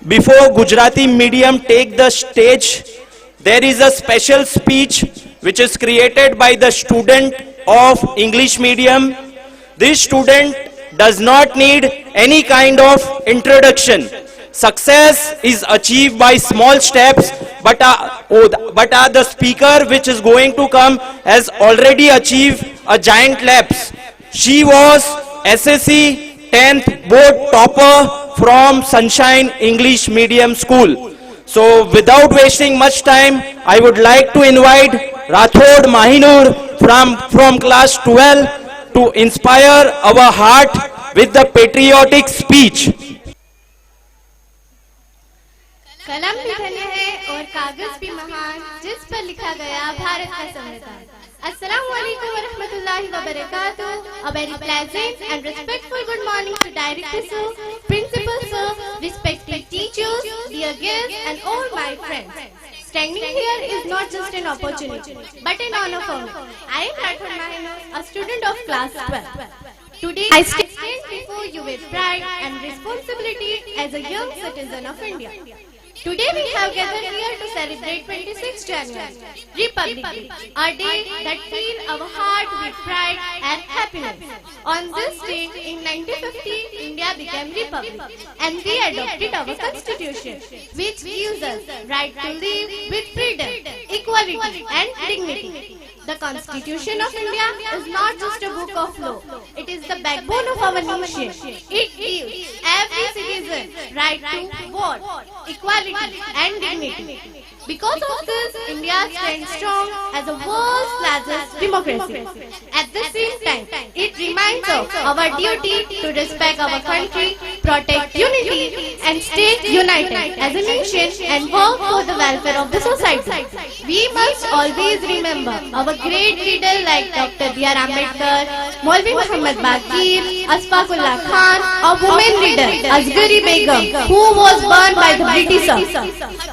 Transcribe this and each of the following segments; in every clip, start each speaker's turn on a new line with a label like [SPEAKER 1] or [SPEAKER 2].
[SPEAKER 1] Before Gujarati medium take the stage, there is a special speech which is created by the student of English medium. This student does not need any kind of introduction. Success is achieved by small steps, but the speaker which is going to come has already achieved a giant leaps. She was SSC 10th board topper from Sunshine English Medium School. So without wasting much time, I would like to invite Rathod Mahinur from class 12 to inspire our heart with the patriotic speech.
[SPEAKER 2] कलम भी धन्य है और कागज भी महान जिस पर लिखा गया भारत का संविधान. Assalamu alaikum wa rahmatullahi wa barakatuh. A very pleasant and respectful good morning to Director Sir, Principal Sir, respected teachers, dear guests and all my friends. Standing here is not just an opportunity, but an honor for me. I am Rathod Mahinur, a student of class 12. Today I stand before you with pride and responsibility as a young citizen of India. Today we have gathered here to celebrate 26th January, Republic Day, a day that fills our heart with pride and happiness. On this day, in 1950, India became Republic and we adopted our Constitution, which gives us right to live with freedom, equality and dignity. The Constitution of India is not just a book of law, it is the backbone of our nation. It gives every citizen right to vote, equality and dignity. Because of this, India stands strong as a world's largest democracy. At the same time, it reminds us of our duty to respect our country, protect unity and stay united as a nation and work for the welfare of the society. We must always remember our great leaders like Dr. B.R. Ambedkar, Maulvi Muhammad Baqir, Ashfaq Ullah Khan, a woman leader, Asghari Begum, who was burned by the Britishers,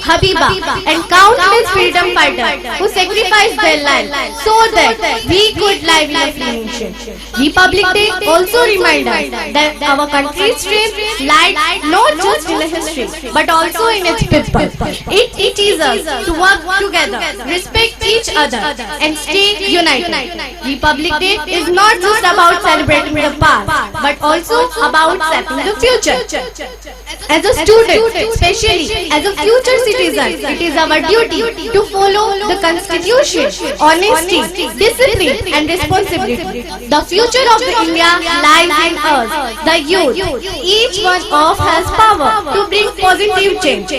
[SPEAKER 2] Habiba, and countless freedom fighters who sacrificed their lives so that we could live in a free nation. Republic Day also reminds us that our country's strength lies not just in the history but also in its people. It teaches us to work together, respect each other and stay united. Republic Day is not just about celebrating the past but also about shaping the future. As a student, especially as a future citizen, it is our duty to follow the Constitution, honesty, discipline and responsibility. The future of the India lies in us, the youth. Each one of us has power to bring positive change.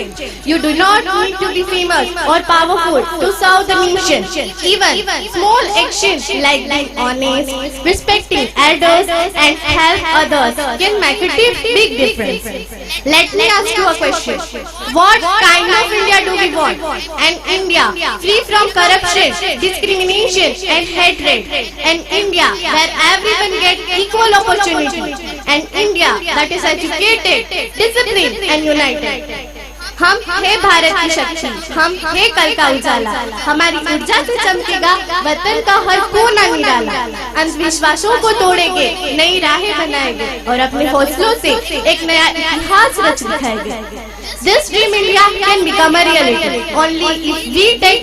[SPEAKER 2] You do not need to be famous or powerful to serve the nation. Even small actions like being honest, respecting elders and help others can make a big difference. Let me ask you a question. What kind of India do we want? An India free from corruption, discrimination and hatred. An India where everyone gets equal opportunity. An India that is educated, disciplined and united. हम है भारत की शक्ति, हम है कल का उजाला, हमारी ऊर्जा से चमकेगा वतन का हर कोना निराला. अंधविश्वासों को तोड़ेंगे, नई राहें बनाएंगे और अपने हौसलों से एक नया इतिहास रच दिखाएंगे. This dream India can become a reality only if we take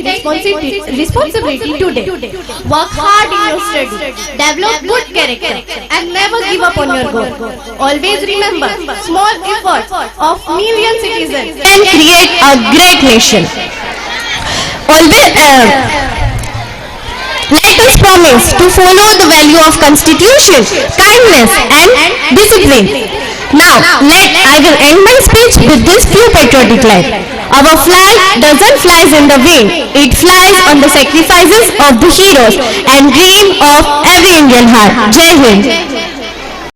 [SPEAKER 2] responsibility today. Work hard in your study, develop good character and never give up on your goal. Always remember, small efforts of million citizens can create a great nation. Let us promise to follow the value of Constitution, kindness and discipline. Now, I will end my speech with this few patriotic lines. Our flag doesn't fly in the wind, it flies on the sacrifices of the heroes and dream of every Indian heart. Jai Hind.